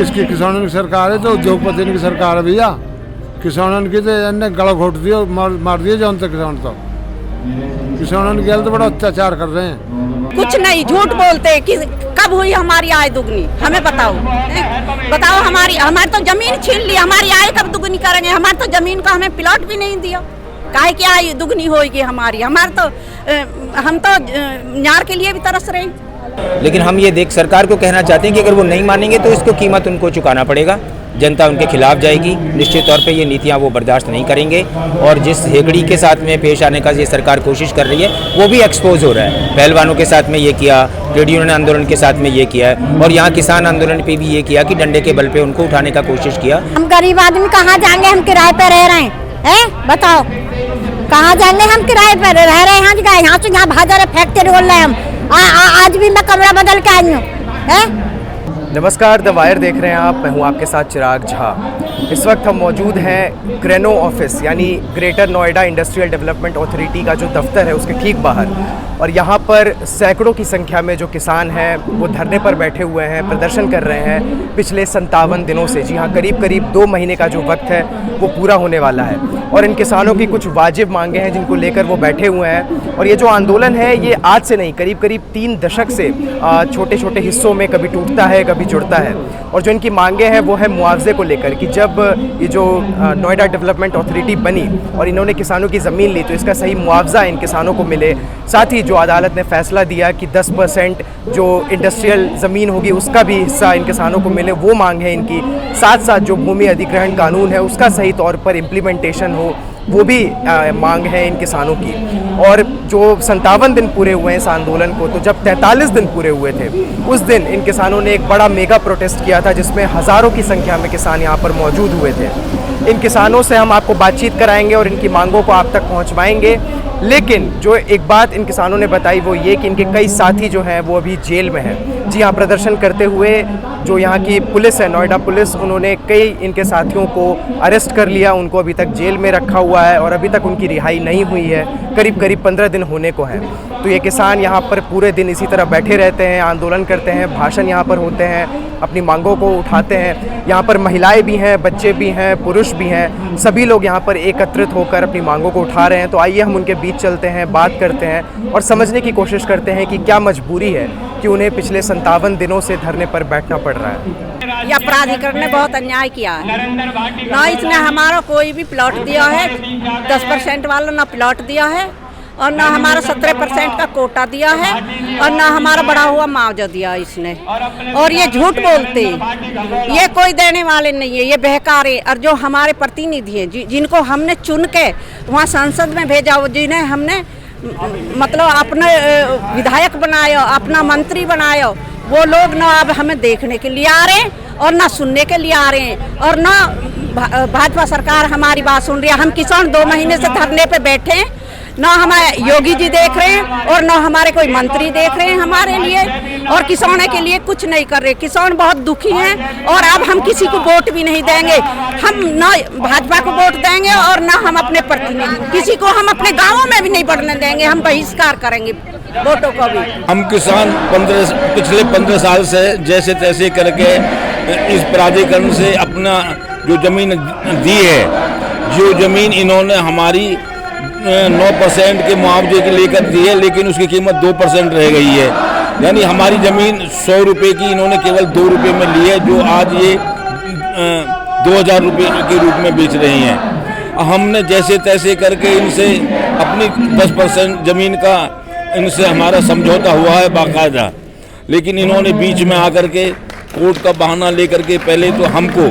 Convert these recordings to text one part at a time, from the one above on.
किसकी किसानों की सरकार है तो उद्योगपति की सरकार है भैया। किसानों की तो इन्हें गला घोट दिया, मार दिए जान तक किसान तो किसानों के तो बड़ा अत्याचार कर रहे हैं। कुछ नहीं, झूठ बोलते हैं कि कब हुई हमारी आय दुगनी, हमें बताओ। बताओ हमारी तो जमीन छीन ली, हमारी आय कब दुगनी करेंगे? हमारी तो जमीन का हमें प्लॉट भी नहीं दिया, काहे की आय दुगनी होगी हमारी? हमारे तो हम तो न्यार के लिए भी तरस रहे हैं। लेकिन हम ये देख सरकार को कहना चाहते हैं कि अगर वो नहीं मानेंगे तो इसको कीमत उनको चुकाना पड़ेगा। जनता उनके खिलाफ जाएगी, निश्चित तौर पे ये नीतियाँ वो बर्दाश्त नहीं करेंगे। और जिस हेगड़ी के साथ में पेश आने का ये सरकार कोशिश कर रही है वो भी एक्सपोज हो रहा है। पहलवानों के साथ में ये किया, ट्रेड यूनियन आंदोलन के साथ में ये किया है, और यहाँ किसान आंदोलन पे भी ये किया कि डंडे के बल पे उनको उठाने का कोशिश किया। हम गरीब आदमी कहाँ जाएंगे? हम किराए पे रह रहे हैं, बताओ कहाँ जाएंगे? हम किराए पे रह रहे हैं, यहाँ से यहाँ भाग रहे, फैक्ट्री खोल रहे हैं हम। आज भी मैं कमरा बदल के आई हूँ। नमस्कार, द वायर देख रहे हैं आप। मैं हूं आपके साथ चिराग झा। इस वक्त हम मौजूद हैं क्रेनो ऑफिस यानी greater Noida industrial development authority का जो दफ्तर है उसके ठीक बाहर। और यहाँ पर सैकड़ों की संख्या में जो किसान हैं वो धरने पर बैठे हुए हैं, प्रदर्शन कर रहे हैं पिछले 57 दिनों से। जी हाँ, करीब करीब 2 महीने का जो वक्त है वो पूरा होने वाला है। और इन किसानों की कुछ वाजिब मांगे हैं जिनको लेकर वो बैठे हुए हैं। और ये जो आंदोलन है ये आज से नहीं, करीब करीब 3 दशक से छोटे छोटे हिस्सों में कभी टूटता है कभी जुड़ता है। और जो इनकी मांगे हैं वो है मुआवजे को लेकर कि जब ये जो नोएडा डेवलपमेंट अथॉरिटी बनी और इन्होंने किसानों की ज़मीन ली तो इसका सही मुआवजा इन किसानों को मिले। साथ ही जो अदालत ने फैसला दिया कि 10% जो इंडस्ट्रियल ज़मीन होगी उसका भी हिस्सा इन किसानों को मिले, वो मांग है इनकी। साथ साथ जो भूमि अधिग्रहण कानून है उसका सही तौर पर इम्प्लीमेंटेशन हो, वो भी मांग है इन किसानों की। और जो 57 दिन पूरे हुए हैं इस आंदोलन को, तो जब 43 दिन पूरे हुए थे उस दिन इन किसानों ने एक बड़ा मेगा प्रोटेस्ट किया था जिसमें हज़ारों की संख्या में किसान यहाँ पर मौजूद हुए थे। इन किसानों से हम आपको बातचीत कराएंगे और इनकी मांगों को आप तक पहुँचवाएंगे। लेकिन जो एक बात इन किसानों ने बताई वो ये कि इनके कई साथी जो हैं वो अभी जेल में हैं। जी हाँ, प्रदर्शन करते हुए जो यहाँ की पुलिस है, नोएडा पुलिस, उन्होंने कई इनके साथियों को अरेस्ट कर लिया, उनको अभी तक जेल में रखा हुआ है और अभी तक उनकी रिहाई नहीं हुई है। करीब करीब 15 दिन होने को हैं। तो ये किसान यहाँ पर पूरे दिन इसी तरह बैठे रहते हैं, आंदोलन करते हैं, भाषण यहाँ पर होते हैं, अपनी मांगों को उठाते हैं। यहाँ पर महिलाएं भी हैं, बच्चे भी हैं, पुरुष भी हैं, सभी लोग यहाँ पर एकत्रित होकर अपनी मांगों को उठा रहे हैं। तो आइए हम उनके बीच चलते हैं, बात करते हैं और समझने की कोशिश करते हैं कि क्या मजबूरी है कि उन्हें पिछले 57 दिनों से धरने पर बैठना पड़ रहा है। यह प्राधिकरण ने बहुत अन्याय किया है। ना इसने हमारा कोई भी प्लॉट दिया है, 10% वाला ना प्लॉट दिया है, और ना हमारा 17% का कोटा दिया है, और ना हमारा बढ़ा हुआ मुआवजा दिया इसने। और ये झूठ बोलते हैं, ये कोई देने वाले नहीं है, ये बहकारे। और जो हमारे प्रतिनिधि हैं जिनको हमने चुन के वहाँ संसद में भेजा, जिन्हें हमने मतलब अपने विधायक बनाया, अपना मंत्री बनाया, वो लोग ना अब हमें देखने के लिए आ रहे हैं और ना सुनने के लिए आ रहे हैं, और ना भाजपा सरकार हमारी बात सुन रही है। हम किसान 2 महीने से धरने पे बैठे हैं, ना हमारे योगी जी देख रहे हैं और ना हमारे कोई मंत्री देख रहे हैं हमारे लिए, और किसानों के लिए कुछ नहीं कर रहे। किसान बहुत दुखी हैं और अब हम किसी को वोट भी नहीं देंगे। हम ना भाजपा को वोट देंगे और ना हम अपने प्रतिनिधि, किसी को हम अपने गाँवों में भी नहीं बढ़ने देंगे। हम बहिष्कार करेंगे वोटों को भी। हम किसान पिछले 15 साल से जैसे तैसे करके इस प्राधिकरण से अपना जो जमीन दी है, जो जमीन इन्होंने हमारी 9% के मुआवजे के लेकर दी है, लेकिन उसकी कीमत 2% रह गई है। यानी हमारी ज़मीन 100 रुपये की इन्होंने केवल 2 रुपये में ली है, जो आज ये 2000 रुपये के रूप में बेच रहे हैं। हमने जैसे तैसे करके इनसे अपनी 10% ज़मीन का इनसे हमारा समझौता हुआ है बाकायदा, लेकिन इन्होंने बीच में आकर के कोर्ट का बहाना लेकर के पहले तो हमको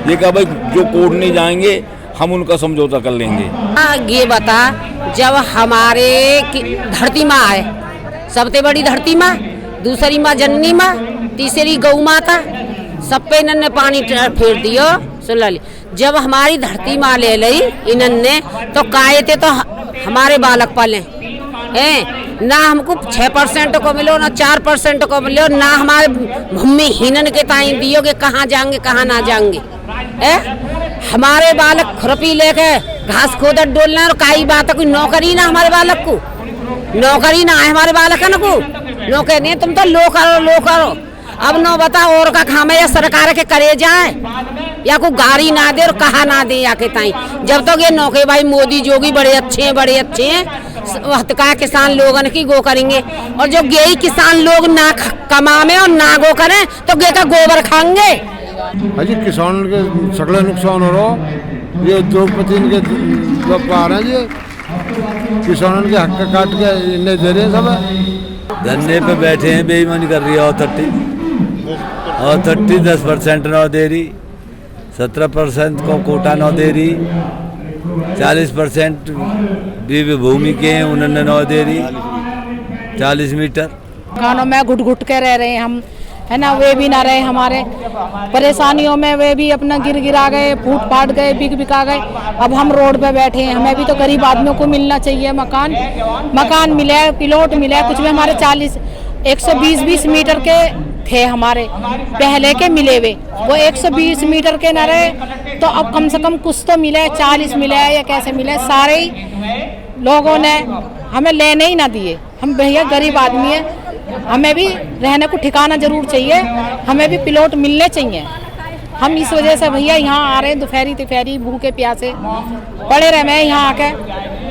ये कहा भाई जो कोर्ट नहीं जाएंगे हम उनका समझौता कर लेंगे। ये बता, जब हमारे धरती माँ है, सबसे बड़ी धरती माँ, दूसरी माँ जननी माँ, तीसरी गौ माता, सब पे इन्होंने पानी फेर दियो। सुन ली, जब हमारी धरती माँ ले ली इन्होंने तो काये थे तो हमारे बालक पाले हैं। ना हमको 6% को मिलो, ना 4% को मिलो, ना हमारे भूमि हीनन के ताई दियो कि कहाँ जाएंगे कहाँ ना जाएंगे। हमारे बालक खुरपी लेके घास खोदर डोलना, और काई बात है, कोई नौकरी ना हमारे बालक को, नौकरी ना है हमारे बालक को, नौकरी नहीं, तुम तो लो करो अब न बताओ और का खामे या सरकार के करे जाए या कोई गाड़ी ना दे और कहा ना दे या के ताई। जब तक ये नौके भाई मोदी जोगी बड़े अच्छे हैं हतका किसान लोगन की गो करेंगे, और जो गेई किसान लोग ना कमावे और ना गो करें तो गे का गोबर खाएंगे। अजी किसान के सगले नुकसान हो रहा, ये उद्योगपति के पा रहे हैं, ये किसानों के हक काट के इन्हें दे रहे हैं सब। धरने पे बैठे हैं, बेईमानी कर रही है अथॉरिटी 10% न दे रही, 17% को कोटा न दे रही, 40% भी भूमि के हैं उन्होंने न दे रही 40 मीटर। खानों में घुट घुट के रह रहे हैं हम, है ना, वे भी ना रहे हमारे परेशानियों में, वे भी अपना गिरा गए, फूट फाट गए, बिका गए। अब हम रोड पे बैठे हैं, हमें भी तो गरीब आदमियों को मिलना चाहिए मकान मिले, प्लॉट मिले। कुछ भी हमारे 120 मीटर के थे हमारे पहले के मिले हुए, वो 120 मीटर के न रहे तो अब कम से कम कुछ तो मिले, 40 मिले या कैसे मिले। सारे ही लोगों ने हमें लेने ही ना दिए। हम भैया गरीब आदमी है, हमें भी रहने को ठिकाना जरूर चाहिए, हमें भी प्लॉट मिलने चाहिए। हम इस वजह से भैया यहाँ आ रहे हैं, दोपहरी भूखे प्यासे पड़े रहे मैं यहाँ आके।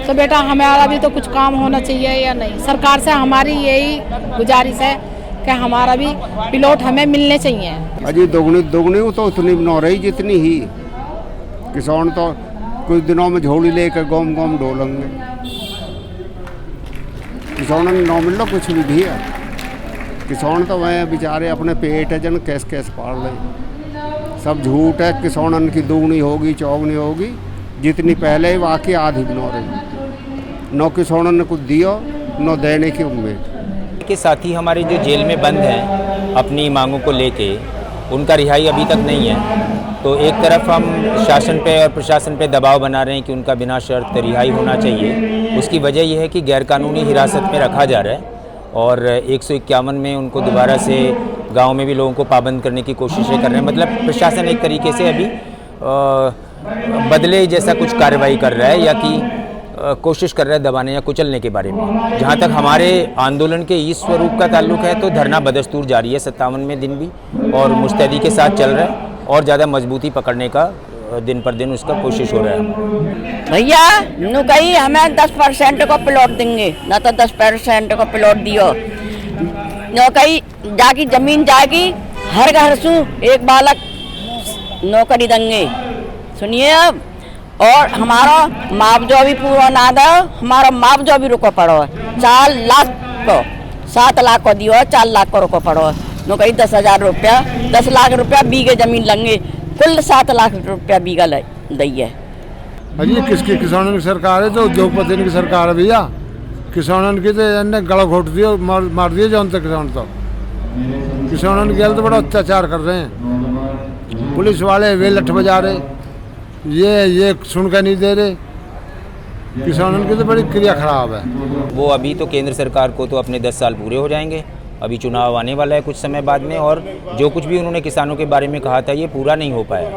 तो बेटा हमारा भी तो कुछ काम होना चाहिए या नहीं। सरकार से हमारी यही गुजारिश है कि हमारा भी प्लॉट हमें मिलने चाहिए। अजी दोगुनी तो उतनी न रही जितनी ही किसान तो कुछ दिनों में झोली लेकर गोम डोलेंगे। किसानों ने न मिल लो कुछ भी है। किसान तो वह बेचारे अपने पेट है जन कैस पाल रहे। सब झूठ है, किसानों की दोगुनी होगी चौगुनी होगी जितनी पहले वाकई आधी भी न रही। न किसानों ने कुछ दिया न देने की उम्मीद के साथ ही हमारे जो जेल में बंद हैं अपनी मांगों को लेके, उनका रिहाई अभी तक नहीं है। तो एक तरफ हम शासन पे और प्रशासन पे दबाव बना रहे हैं कि उनका बिना शर्त रिहाई होना चाहिए। उसकी वजह यह है कि गैरकानूनी हिरासत में रखा जा रहा है और 151 में उनको दोबारा से गांव में भी लोगों को पाबंद करने की कोशिशें कर रहे हैं। मतलब प्रशासन एक तरीके से अभी बदले जैसा कुछ कार्रवाई कर रहा है या कि कोशिश कर रहा है दबाने या कुचलने के बारे में। जहाँ तक हमारे आंदोलन के इस स्वरूप का ताल्लुक है तो धरना बदस्तूर जारी है 57वें दिन भी और मुस्तैदी के साथ चल रहा है और ज़्यादा मजबूती पकड़ने का दिन पर दिन उसका कोशिश हो रहा है। भैया नु कही हमें 10% को प्लॉट देंगे, ना तो 10% को प्लॉट दियो। नो कही जाकी जमीन जाएगी हर घर से एक बालक नौकरी देंगे। सुनिए अब, और हमारा मुआवजा भी पूरा ना दो, हमारा मुआवजा भी रुको पड़ो 4 लाख को, 7 लाख को दियो, 4 लाख को रुको पड़ो। नो कही 10,000 रुपया, 10 लाख रुपया बीघे जमीन लेंगे, कुल 7 लाख रुपया बीघा दैये। अजी किसकी किसानों की सरकार है तो उद्योगपति की सरकार है भैया। किसानों की तो गला घोट दियो, मार दिए जान तक किसान तो किसानों के तो बड़ा अत्याचार कर रहे हैं। पुलिस वाले वे लठ बजा रहे, ये सुन कर नहीं दे रहे। किसानों की तो बड़ी क्रिया खराब है। वो अभी तो केंद्र सरकार को तो अपने 10 साल पूरे हो जाएंगे, अभी चुनाव आने वाला है कुछ समय बाद में, और जो कुछ भी उन्होंने किसानों के बारे में कहा था ये पूरा नहीं हो पाया।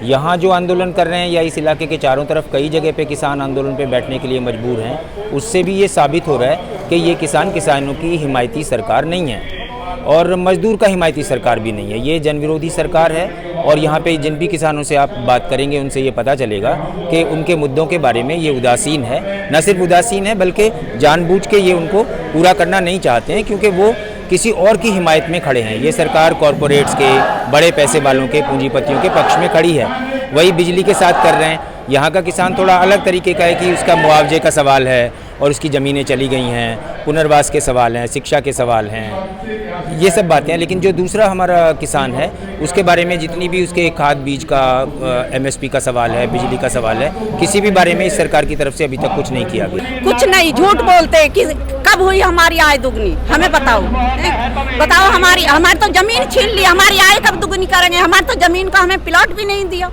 यहाँ जो आंदोलन कर रहे हैं या इस इलाके के चारों तरफ कई जगह पे किसान आंदोलन पे बैठने के लिए मजबूर हैं, उससे भी ये साबित हो रहा है कि ये किसानों की हिमायती सरकार नहीं है और मजदूर का हिमायती सरकार भी नहीं है, ये जन विरोधी सरकार है। और यहाँ पे जिन भी किसानों से आप बात करेंगे उनसे ये पता चलेगा कि उनके मुद्दों के बारे में ये उदासीन है। न सिर्फ उदासीन है बल्कि जानबूझ के ये उनको पूरा करना नहीं चाहते हैं क्योंकि वो किसी और की हिमायत में खड़े हैं। ये सरकार कॉरपोरेट्स के, बड़े पैसे वालों के, पूंजीपतियों के पक्ष में खड़ी है। वही बिजली के साथ कर रहे हैं। यहाँ का किसान थोड़ा अलग तरीके का है कि उसका मुआवजे का सवाल है और उसकी ज़मीनें चली गई हैं, पुनर्वास के सवाल हैं, शिक्षा के सवाल हैं, ये सब बातें हैं। लेकिन जो दूसरा हमारा किसान है उसके बारे में जितनी भी उसके खाद बीज का MSP का सवाल है, बिजली का सवाल है, किसी भी बारे में इस सरकार की तरफ से अभी तक कुछ नहीं किया गया। कुछ नहीं, झूठ बोलते कि कब हुई हमारी आय दुगनी, हमें बताओ हमारी तो जमीन छीन ली, हमारी आय कब दुगनी करेंगे? हमारी तो जमीन को हमें प्लॉट भी नहीं दिया,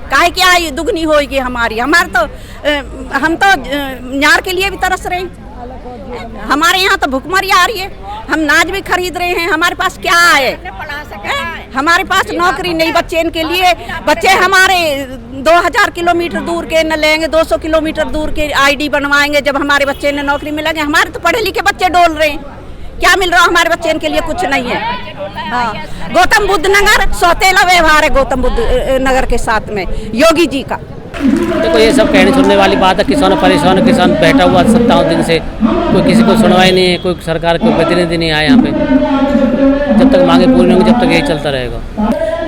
काहे की आय दुगनी होगी हमारी? हम तो न्यार के लिए भी तरस रहे हैं। हमारे यहाँ तो भुखमरी आ रही है, हम नाज भी खरीद रहे हैं, हमारे पास क्या है? हमारे पास नौकरी नहीं बच्चे के लिए। बच्चे हमारे 2000 किलोमीटर दूर के न लेंगे, 200 किलोमीटर दूर के ID बनवाएंगे जब हमारे बच्चे ने नौकरी मिलेंगे। हमारे तो पढ़े लिखे बच्चे डोल रहे हैं, क्या मिल रहा है हमारे बच्चे के लिए? कुछ नहीं है। हाँ, गौतम बुद्ध नगर सौतेला व्यवहार है गौतम बुद्ध नगर के साथ में योगी जी का। देखो ये सब कहने सुनने वाली बात है। किसान परेशान, किसान बैठा हुआ 27 दिन से, कोई किसी को सुनवाई नहीं है, कोई सरकार कोई प्रतिनिधि नहीं आया यहाँ पे। जब तक मांगे पूरी नहीं होंगी जब तक यही चलता रहेगा।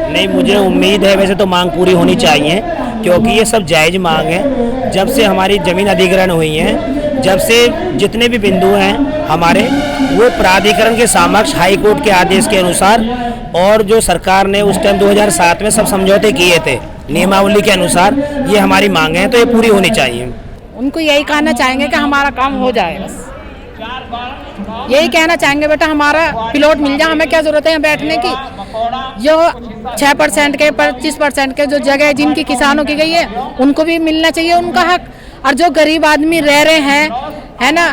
नहीं, मुझे उम्मीद है वैसे तो मांग पूरी होनी चाहिए, क्योंकि ये सब जायज़ मांग है। जब से हमारी ज़मीन अधिग्रहण हुई है, जब से जितने भी बिंदु हैं हमारे, वो प्राधिकरण के समक्ष हाई कोर्ट के आदेश के अनुसार, और जो सरकार ने उस टाइम 2007 में सब समझौते किए थे नियमावली के अनुसार, ये हमारी मांग है, तो ये पूरी होनी चाहिए। उनको यही कहना चाहेंगे कि हमारा काम हो जाए, बस यही कहना चाहेंगे बेटा हमारा प्लॉट मिल जाए, हमें क्या जरूरत है बैठने की। जो 6% के 25% के जो जगह जिनकी किसानों की गई है उनको भी मिलना चाहिए उनका हक। और जो गरीब आदमी रह रहे हैं, है ना,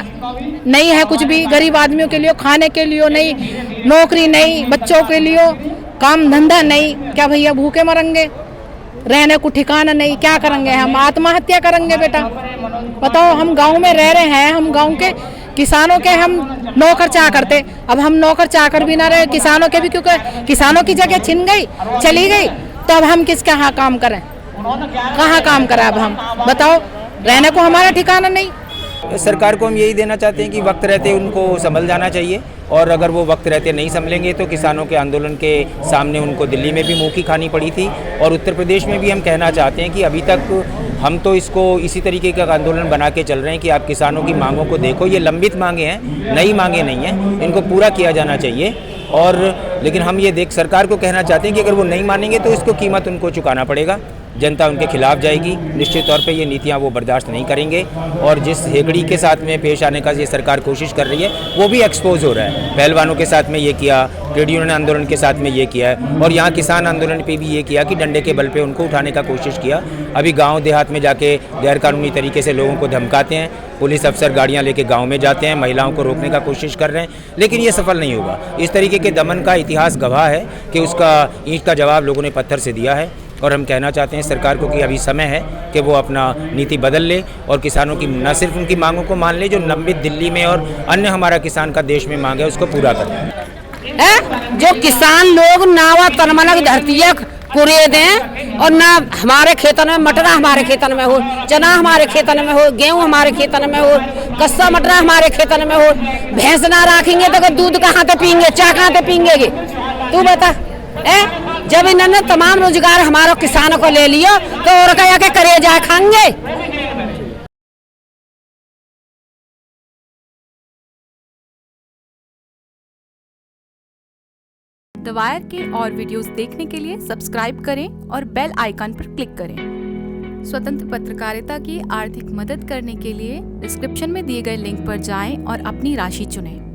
नहीं है कुछ भी, गरीब आदमियों के लिए खाने के लिए नहीं, नौकरी नहीं, बच्चों के लिए काम धंधा नहीं, क्या भैया भूखे मरेंगे? रहने को ठिकाना नहीं, क्या करेंगे? हम आत्महत्या करेंगे बेटा? बताओ, हम गांव में रह रहे हैं, हम गांव के किसानों के हम नौकर चाह करते, अब हम नौकर चाह कर भी ना रहे किसानों के भी, क्योंकि किसानों की जगह छिन गई, चली गई, तो अब हम किसके यहाँ काम करें? कहाँ काम करें अब हम? बताओ, रहने को हमारा ठिकाना नहीं। सरकार को हम यही देना चाहते हैं कि वक्त रहते उनको संभल जाना चाहिए, और अगर वो वक्त रहते नहीं संभलेंगे तो किसानों के आंदोलन के सामने उनको दिल्ली में भी मुँह की खानी पड़ी थी, और उत्तर प्रदेश में भी हम कहना चाहते हैं कि अभी तक हम तो इसको इसी तरीके का आंदोलन बना के चल रहे हैं कि आप किसानों की मांगों को देखो, ये लंबित मांगे हैं, नई मांगे नहीं हैं, इनको पूरा किया जाना चाहिए। और लेकिन हम ये सरकार को कहना चाहते हैं कि अगर वो नहीं मानेंगे तो इसको कीमत उनको चुकाना पड़ेगा, जनता उनके खिलाफ जाएगी, निश्चित तौर पे ये नीतियाँ वो बर्दाश्त नहीं करेंगे। और जिस हेगड़ी के साथ में पेश आने का ये सरकार कोशिश कर रही है वो भी एक्सपोज हो रहा है। पहलवानों के साथ में ये किया, ट्रेड यूनियन आंदोलन के साथ में ये किया है, और यहाँ किसान आंदोलन पे भी ये किया कि डंडे के बल पे उनको उठाने का कोशिश किया। अभी गाँव देहात में जाके गैरकानूनी तरीके से लोगों को धमकाते हैं, पुलिस अफसर गाड़ियाँ लेके गाँव में जाते हैं, महिलाओं को रोकने का कोशिश कर रहे हैं, लेकिन ये सफल नहीं होगा। इस तरीके के दमन का इतिहास गवाह है कि उसका ईंट का जवाब लोगों ने पत्थर से दिया है। और हम कहना चाहते हैं सरकार को कि अभी समय है कि वो अपना नीति बदल ले और किसानों की न सिर्फ उनकी मांगों को मान ले, जो लंबित दिल्ली में और अन्य हमारा किसान का देश में मांग है उसको पूरा करें। जो किसान लोग नावा तनमनक धरती कुरे दें, और ना हमारे खेतन में मटरा हमारे खेतन में हो, चना हमारे खेतन में हो, गेहूँ हमारे खेतन में हो, कस्सा मटरा हमारे खेतन में हो। भैंस ना रखेंगे तो दूध कहाँ से पीएंगे, चाय कहाँ से पीएंगे? तू बता। जब इन्होंने तमाम रोजगार हमारे किसानों को ले लियो तो और क्या के करे जाए खाएंगे? द वायर के और वीडियोस देखने के लिए सब्सक्राइब करें और बेल आइकन पर क्लिक करें। स्वतंत्र पत्रकारिता की आर्थिक मदद करने के लिए डिस्क्रिप्शन में दिए गए लिंक पर जाएं और अपनी राशि चुनें।